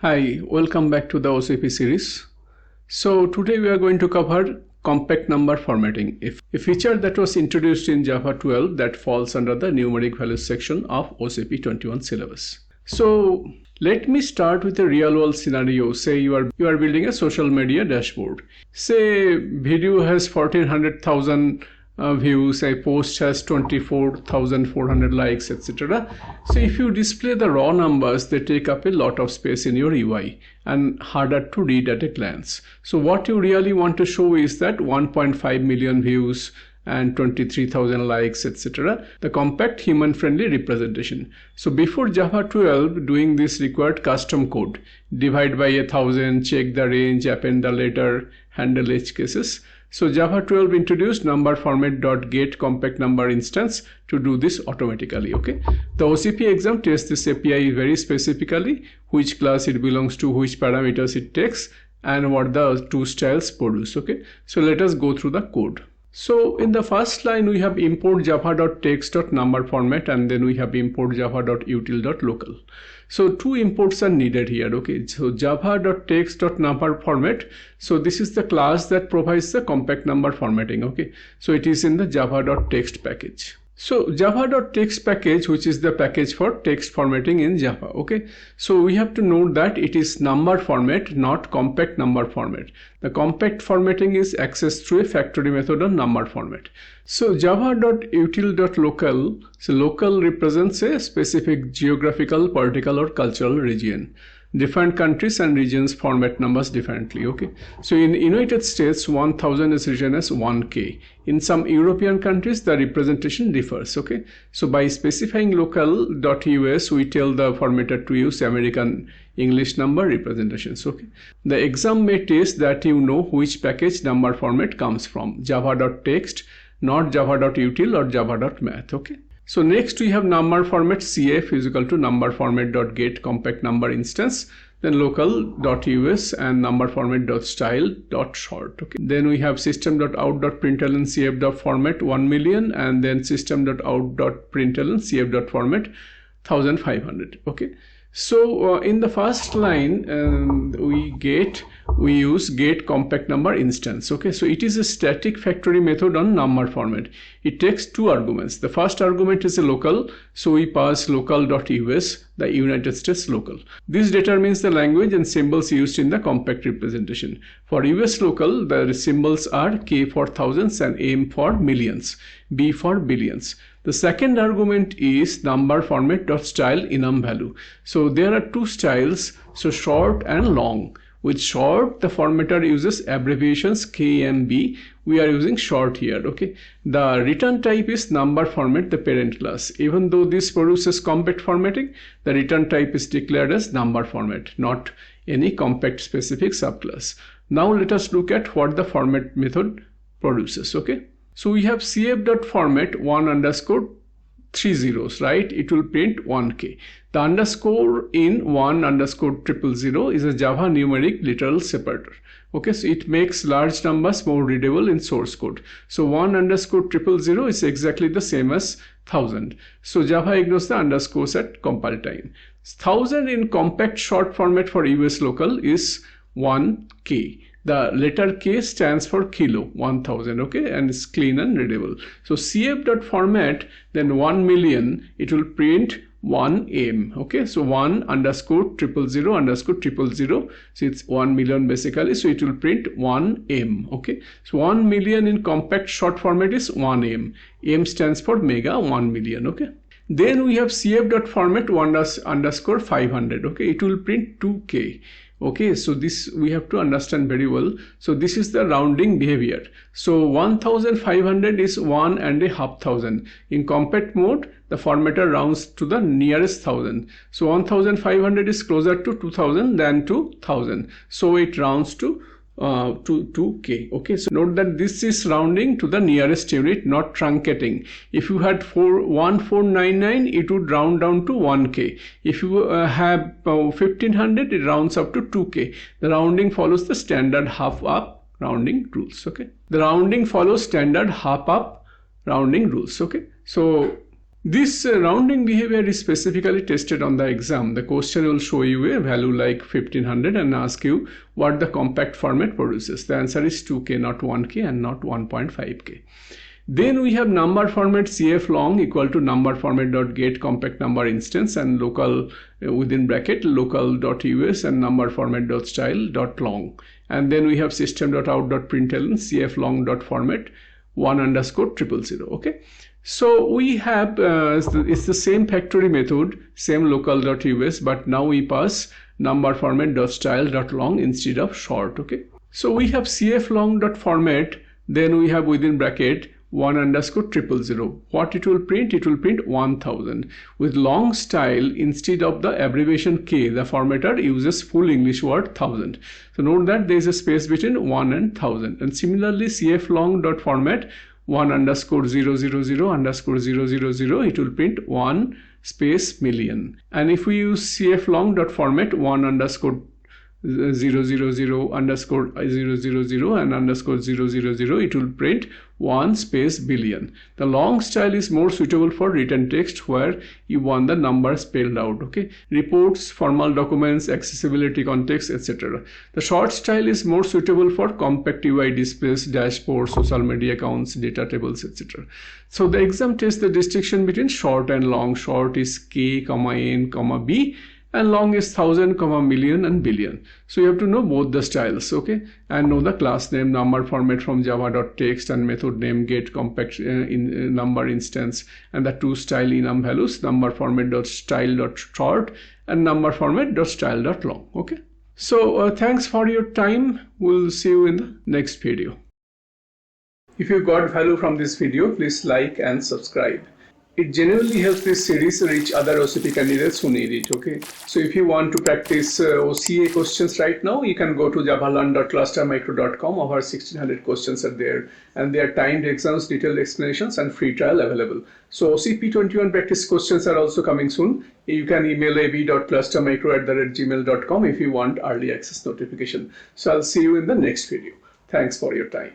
Hi, welcome back to the OCP series. So today we are going to cover compact number formatting, a feature that was introduced in Java 12 that falls under the numeric values section of OCP 21 syllabus. So let me start with a real world scenario. Say you are building a social media dashboard. Say video has 1400,000 views, a post has 24,400 likes, etc. So if you display the raw numbers, they take up a lot of space in your UI and harder to read at a glance. So what you really want to show is that 1.5 million views and 23,000 likes, etc. The compact human-friendly representation. So before Java 12, doing this required custom code. Divide by 1,000, check the range, append the letter, handle edge cases. So Java 12 introduced NumberFormat.getCompactNumberInstance to do this automatically. Okay, the OCP exam tests this API very specifically, which class it belongs to, which parameters it takes, and what the two styles produce. Okay, so let us go through the code. So in the first line we have import java.text.NumberFormat, and then we have import java.util.local. So two imports are needed here. Okay, so java.text.NumberFormat. So this is the class that provides the compact number formatting. Okay, so it is in the java.text package. So java.text package, which is the package for text formatting in Java. Okay, so we have to note that it is number format, not compact number format. The compact formatting is accessed through a factory method on number format. So java.util.local, so local represents a specific geographical, political or cultural region. Different countries and regions format numbers differently. Okay, so in United States 1000 is written as 1K. In some European countries the representation differs. Okay, so by specifying local.us we tell the formatter to use American English number representations. Okay, the exam may test that you know which package number format comes from, java.text, not java.util or java.math. Okay, so next we have number format cf is equal to NumberFormat.getCompactNumberInstance, then local.us and NumberFormat.Style.SHORT. Okay, then we have system.out.println cf.format 1 million, and then system.out.println cf.format 1500. Okay, so in the first line we use get compact number instance. Okay, so it is a static factory method on number format. It takes two arguments. The first argument is a local, so we pass local.us, the United States local. This determines the language and symbols used in the compact representation. For US local, the symbols are K for thousands and M for millions, B for billions. The second argument is NumberFormat.Style enum value. So there are two styles, so short and long. With short, the formatter uses abbreviations K and B. We are using short here. Okay, the return type is NumberFormat, the parent class. Even though this produces compact formatting, the return type is declared as NumberFormat, not any compact specific subclass. Now let us look at what the format method produces. Okay, so we have cf.format 1_30, right? It will print 1K. The underscore in 1_000 is a Java numeric literal separator. Okay, so it makes large numbers more readable in source code. So 1_000 is exactly the same as 1000. So Java ignores the underscores at compile time. 1000 in compact short format for US local is 1K. The letter K stands for kilo, 1000, okay, and it's clean and readable. So cf.format, then 1 million, it will print 1M. Okay, so 1_0000000, so it's 1 million basically, so it will print 1M. Okay, so 1 million in compact short format is 1M. M stands for mega, 1 million. Okay, then we have cf.format 1_500. Okay, it will print 2K. Okay, so this we have to understand very well. So this is the rounding behavior. So 1500 is 1.5 in compact mode. The formatter rounds to the nearest 1000. So 1500 is closer to 2000 than to 1000. So it rounds to 2K. Okay, so note that this is rounding to the nearest unit, not truncating. If you had 1499, it would round down to 1K. If you have 1500, it rounds up to 2K. The rounding follows the standard half up rounding rules. Okay, the rounding follows standard half up rounding rules. Okay, so This rounding behavior is specifically tested on the exam. The question will show you a value like 1500 and ask you what the compact format produces. The answer is 2k, not 1k and not 1.5k. Then we have number format cfLong equal to NumberFormat.getCompactNumberInstance and local within bracket locale.us and NumberFormat.Style.LONG. And then we have system.out.println cfLong.format 1_000. Okay. So we have it's the same factory method, same locale.us, but now we pass NumberFormat.Style.LONG instead of short. Okay. So we have cfLong.format, then we have within bracket 1_000. What it will print? It will print 1000. With long style, instead of the abbreviation k, the formatter uses full English word 1000. So note that there is a space between 1 and 1000. And similarly, cfLong.format 1_000_000, it will print 1 space million. And if we use cfLong.format 1_000_000 and _000, it will print 1 space billion. The long style is more suitable for written text where you want the number spelled out. Okay, reports, formal documents, accessibility context, etc. The short style is more suitable for compact UI displays, dashboards, social media accounts, data tables, etc. So the exam tests the distinction between short and long. Short is k, n, b, and long is 1000, million and billion. So you have to know both the styles, okay, and know the class name, number format from java.text, and method name getCompactNumberInstance, and the two style enum values, NumberFormat.Style.SHORT and NumberFormat.Style.LONG. Okay. So thanks for your time. We'll see you in the next video. If you got value from this video, please like and subscribe. It genuinely helps this series reach other OCP candidates who need it. Okay, so if you want to practice OCA questions right now, you can go to java.learn.ClusterMicro.com. Over 1600 questions are there, and there are timed exams, detailed explanations, and free trial available. So OCP 21 practice questions are also coming soon. You can email ab.clustermicro@gmail.com if you want early access notification. So I'll see you in the next video. Thanks for your time.